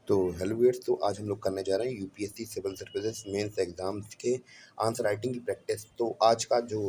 तो hello viewers, तो आज हम लोग करने जा रहे हैं UPSC civil services mains exams के आंसर राइटिंग की प्रैक्टिस। तो आज का जो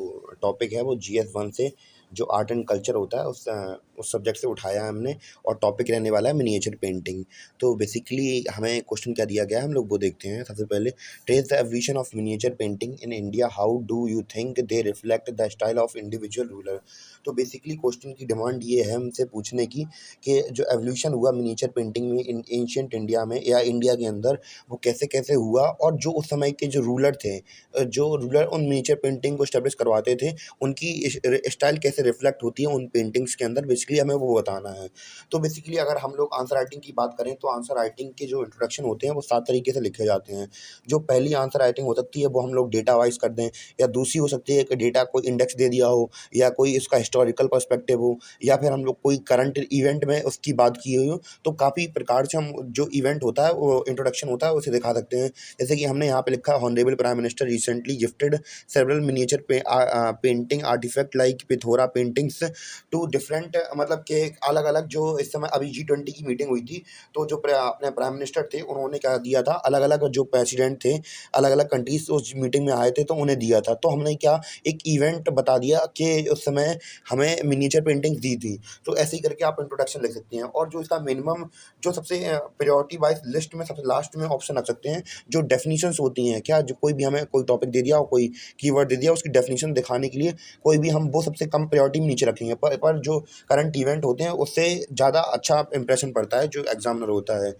टॉपिक है वो जीएस 1 से जो आर्ट एंड कल्चर होता है उस सब्जेक्ट से उठाया है हमने। और टॉपिक रहने वाला है मिनिएचर पेंटिंग। तो बेसिकली हमें क्वेश्चन क्या दिया गया है हम लोग वो देखते हैं। सबसे पहले, trace the evolution of miniature painting in India, how do you think they reflect the style of individual ruler. तो बेसिकली क्वेश्चन की डिमांड ये है हमसे पूछने की कि जो एवोल्यूशन हुआ मिनिएचर पेंटिंग में इन एंशिएंट इंडिया में या इंडिया के अंदर, वो कैसे कैसे हुआ, और जो उस समय के जो रूलर थे, जो रूलर उन मिनिएचर पेंटिंग को स्टैब्लिश करवाते थे, उनकी स्टाइल कैसे रिफ्लेक्ट होती है उन पेंटिंग्स के अंदर, बेसिकली हमें वो बताना है। तो बेसिकली अगर हम लोग आंसर राइटिंग की बात करें तो आंसर राइटिंग के जो इंट्रोडक्शन होते हैं वो 7 तरीके से लिखे जाते हैं। जो पहली आंसर राइटिंग हो सकती है वो हम लोग डेटा वाइज कर दें, या दूसरी हो सकती है कि डेटा को इंडेक्स दे दिया हो, या कोई इसका हिस्टोरिकल पर्सपेक्टिव हो, या फिर हम लोग कोई करंट इवेंट में उसकी बात की हुई हो। तो काफ़ी प्रकार से हम जो इवेंट होता है वो इंट्रोडक्शन होता है उसे दिखा सकते हैं। जैसे कि हमने यहाँ पे लिखा है, honourable prime minister recently gifted several miniature painting artifact like Pithora paintings to different, मतलब कि अलग अलग जो इस समय अभी G20 की मीटिंग हुई थी, तो जो अपने प्राइम मिनिस्टर थे उन्होंने क्या दिया था, अलग अलग जो प्रेसिडेंट थे अलग अलग कंट्रीज उस मीटिंग में आए थे तो उन्हें दिया था। तो हमने क्या एक इवेंट बता दिया कि उस समय हमें मिनिएचर पेंटिंग्स दी थी। तो ऐसे ही करके आप इंट्रोडक्शन लिख सकते हैं। और जो इसका मिनिमम, जो सबसे प्रायोरिटी वाइज लिस्ट में सबसे लास्ट में ऑप्शन रख सकते हैं, जो डेफिनेशंस होती हैं, क्या जो कोई भी हमें कोई टॉपिक दे दिया और कोई कीवर्ड दे दिया, उसकी डेफिनेशन दिखाने के लिए कोई भी हम वो सबसे कम प्रायोरिटी में नीचे रखेंगे। पर जो करंट इवेंट होते हैं उससे ज़्यादा अच्छा इंप्रेशन पड़ता है जो एग्जामिनर होता है।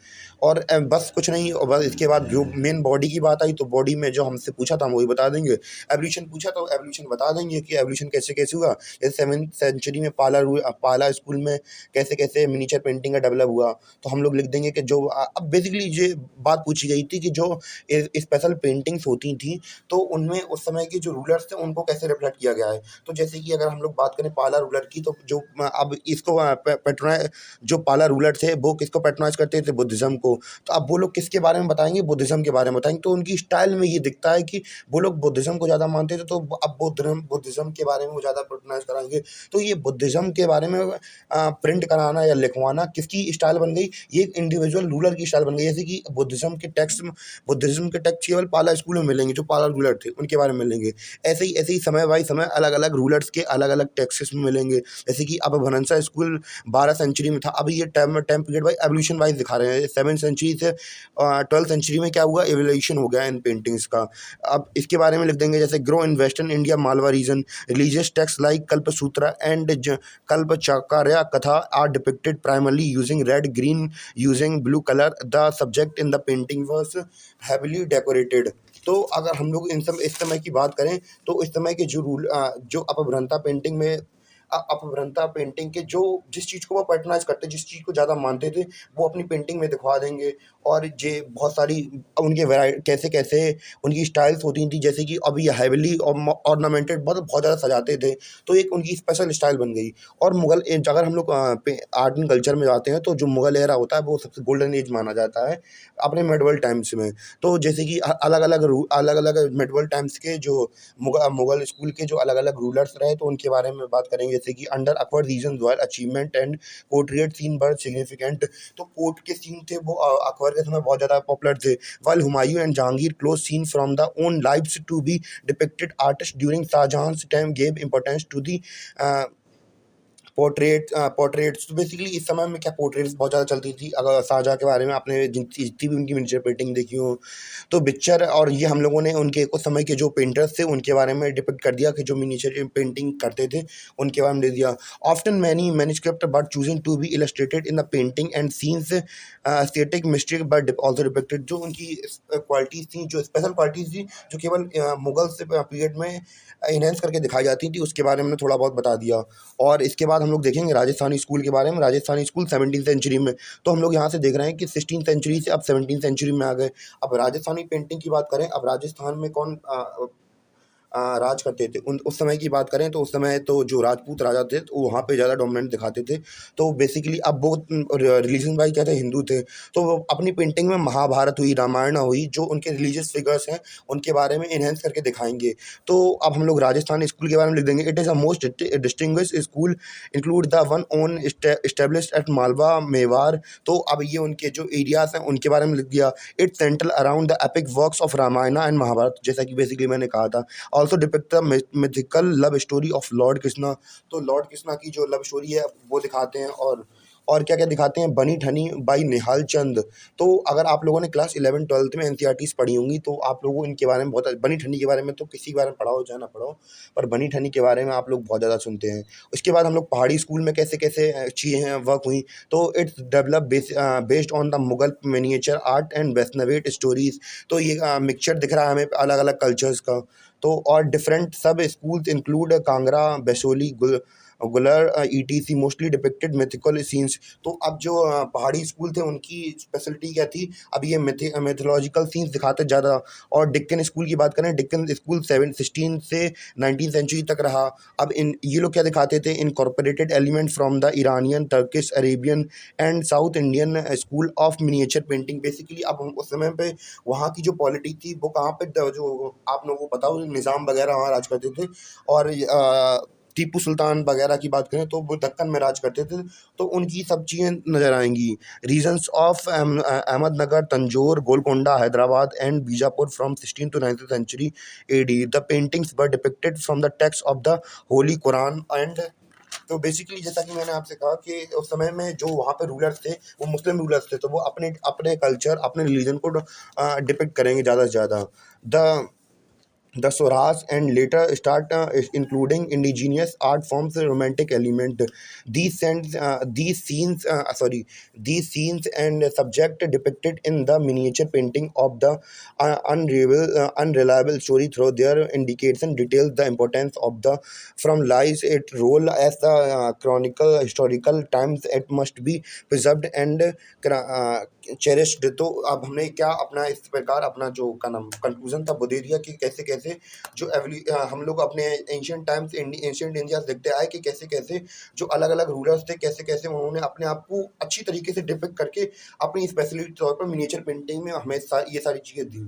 और बस कुछ नहीं, और बस इसके बाद जो मेन बॉडी की बात आई तो बॉडी में जो हमसे पूछा था हम वही बता देंगे। एवोल्यूशन पूछा तो एवोल्यूशन बता देंगे कि एवोल्यूशन कैसे कैसे हुआ। जैसे 7वीं सेंचुरी में पाला स्कूल में कैसे कैसे मिनिएचर पेंटिंग का डेवलप हुआ, तो हम लोग लिख देंगे कि जो अब बेसिकली ये बात पूछी गई थी कि जो स्पेशल पेंटिंग्स होती थी तो उनमें उस समय के जो रूलर्स थे उनको कैसे रिफ्लेक्ट किया गया है। तो जैसे कि अगर हम लोग बात करें पाला रूलर की, तो जो अब इसको पेट्रोनाइज, जो पाला रूलर थे वो किसको पेट्रोनाइज करते थे, बुद्धिज्म को। तो अब वो लोग किसके बारे में बताएंगे, बुद्धिज्म के बारे में बताएंगे। तो उनकी स्टाइल में ये दिखता है कि वो लोग बुद्धिज्म को ज़्यादा मानते थे, तो अब बुद्धिज्म के बारे में वो ज़्यादा पेट्रोनाइज कराएंगे। तो ये बुद्धिज्म के बारे में प्रिंट कराना या लिखवाना किसकी स्टाइल बन गई, ये इंडिविजुअल रूलर की स्टाइल बन गई। जैसे कि बुद्धिज्म के टेक्स्ट केवल पाला स्कूल में मिलेंगे, जो पाला रूलर थे उनके बारे में मिलेंगे। ऐसे ही समय बाई समय अलग अलग रूलर्स के अलग अलग टेक्स्ट में मिलेंगे। जैसे कि अब भनसा स्कूल 12 सेंचुरी में था, अब ये time period wise evolution wise दिखा रहे हैं। 7th सेंचुरी से 12th सेंचुरी में क्या हुआ, एवोल्यूशन हो गया इन पेंटिंग्स का। अब इसके बारे में लिख देंगे, जैसे grow in western India Malwa region, religious text like Kalpasutra and Kalpacharya Katha are depicted primarily using red green using blue colour, the subject in the painting was heavily decorated. तो अगर हम लोग इस समय की बात करें तो इस समय के जो अपभ्रंता पेंटिंग में अपभ्रंता पेंटिंग के जो जिस चीज़ को वो पैटर्नाइज करते, जिस चीज़ को ज़्यादा मानते थे, वो अपनी पेंटिंग में दिखवा देंगे। और ये बहुत सारी उनके कैसे कैसे उनकी स्टाइल्स होती थी, जैसे कि अभी हैवीली ऑर्नामेंटेड बहुत ज़्यादा सजाते थे, तो एक उनकी स्पेशल स्टाइल बन गई। और मुगल अगर हम लोग आर्ट एंड कल्चर में जाते हैं तो जो मुगल एरा होता है वो सबसे गोल्डन एज माना जाता है अपने मेडवल टाइम्स में। तो जैसे कि अलग अलग मेडवल टाइम्स के जो मुगल स्कूल के जो अलग अलग रूलर्स रहे, तो उनके बारे में बात करेंगे। जैसे कि under Akbar region royal achievement and portrait scene were significant. तो पोर्ट के सीन थे वो अकबर के समय बहुत ज़्यादा पॉपुलर थे। While Humayun and Jahangir close scene from the own lives to be depicted, artist during Shahjahan time gave importance to the portraits. तो बेसिकली इस समय में क्या पोर्ट्रेट्स बहुत ज़्यादा चलती थी। अगर शाहजहाँ के बारे में आपने जितनी भी उनकी मिनिएचर पेंटिंग देखी हो, तो पिक्चर, और ये हम लोगों ने उनके उस समय के जो पेंटर्स थे उनके बारे में डिपिक्ट कर दिया कि जो मिनिएचर पेंटिंग करते थे उनके बारे में दे दिया। Often many manuscript but choosing to be illustrated in the painting and scenes static mistake but also depicted. जो उनकी क्वालिटीज़ थी, जो स्पेशल क्वालिटीज़ थी, जो केवल मुगल से पीरियड में इनहेंस करके दिखाई जाती थी, उसके बारे में थोड़ा बहुत बता दिया। और इसके बाद हम लोग देखेंगे राजस्थानी स्कूल के बारे में। राजस्थानी स्कूल 17वीं सेंचुरी में, तो हम लोग यहाँ से देख रहे हैं कि 16वीं सेंचुरी से अब 17वीं सेंचुरी में आ गए। अब राजस्थानी पेंटिंग की बात करें, अब राजस्थान में राज करते थे, उस समय की बात करें तो उस समय तो जो राजपूत राजा थे तो वहाँ पे ज़्यादा डोमिनेंट दिखाते थे। तो बेसिकली अब वो रिलीजन वाइज क्या थे, हिंदू थे, तो वो अपनी पेंटिंग में महाभारत हुई, रामायण हुई, जो उनके रिलीजियस फिगर्स हैं उनके बारे में इन्हेंस करके दिखाएंगे। तो अब हम लोग राजस्थान स्कूल के बारे में लिख देंगे, it is a most distinguish school include the one own established at Malwa Mewar. तो अब ये उनके जो एरियाज हैं उनके बारे में लिख दिया। It central around the epic works of Ramayana and Mahabharata, जैसा कि बेसिकली मैंने कहा था। Also depict the mythical love story of lord Krishna. तो लॉर्ड कृष्णा की जो लव स्टोरी है वो दिखाते हैं। और क्या क्या दिखाते हैं, बनी ठनी बाई निहाल चंद। तो अगर आप लोगों ने क्लास 11-12 में एनसीईआरटीज़ पढ़ी होंगी तो आप लोगों इनके बारे में बहुत, बनी ठनी के बारे में तो किसी के बारे में पढ़ा हो चाहे ना पढ़ा हो, पर बनी ठनी के बारे में आप लोग बहुत ज़्यादा सुनते हैं। उसके बाद हम लोग पहाड़ी स्कूल में कैसे कैसे चीज़ें वर्क हुई, तो it's develop based on the Mughal miniature art and Vaishnavite stories. तो ये मिक्सचर दिख रहा है हमें अलग अलग कल्चर्स का। तो और डिफरेंट सब स्कूल्स इंक्लूड कांगड़ा, बैसोली, गुलर, etc mostly depicted mythical scenes. तो अब जो पहाड़ी स्कूल थे उनकी स्पेशलिटी क्या थी, अब ये मिथोलॉजिकल सीन्स दिखाते ज़्यादा। और डिक्कन स्कूल की बात करें, डिक्कन स्कूल 16 से 19 सेंचुरी तक रहा। अब इन ये लोग क्या दिखाते थे, incorporated element from the Iranian, Turkish, Arabian and south Indian school of miniature painting. Basically अब हम उस समय पे वहाँ की जो पॉलिटी थी वो कहाँ पे जो आप लोगों को पता हो निज़ाम वगैरह वहाँ राज करते थे। और टीपू सुल्तान वगैरह की बात करें तो वो दक्कन में राज करते थे। तो उनकी सब चीज़ें नज़र आएंगी। Regions of Ahmednagar, Tanjore, Golconda, Hyderabad and Bijapur from 16 to 19th century AD। The paintings were depicted from the text of the holy Quran and. तो बेसिकली जैसा कि मैंने आपसे कहा कि उस समय में जो वहाँ पे रूलर्स थे वो मुस्लिम रूलर्स थे, तो वो अपने अपने कल्चर, अपने रिलीजन को डिपिक्ट करेंगे ज़्यादा से ज़्यादा। The The Swaraj and later start including indigenous art forms, the romantic element. These scenes and subject depicted in the miniature painting of the unreliable story through their indication details the importance of the from lies it role as the chronicle historical times. It must be preserved and cherished. तो अब हमने क्या अपना इस प्रकार अपना जो का नाम कंक्लूजन था वो दे दिया कि कैसे कैसे जो हम लोग अपने एंशियंट टाइम्स, एंशियंट इंडिया देखते आए कि कैसे कैसे जो अलग अलग रूलर्स थे कैसे कैसे उन्होंने अपने आप को अच्छी तरीके से डिपिक्ट करके अपनी स्पेशलिटी तौर पर मिनिएचर पेंटिंग में हमें ये सारी चीज़ें दी।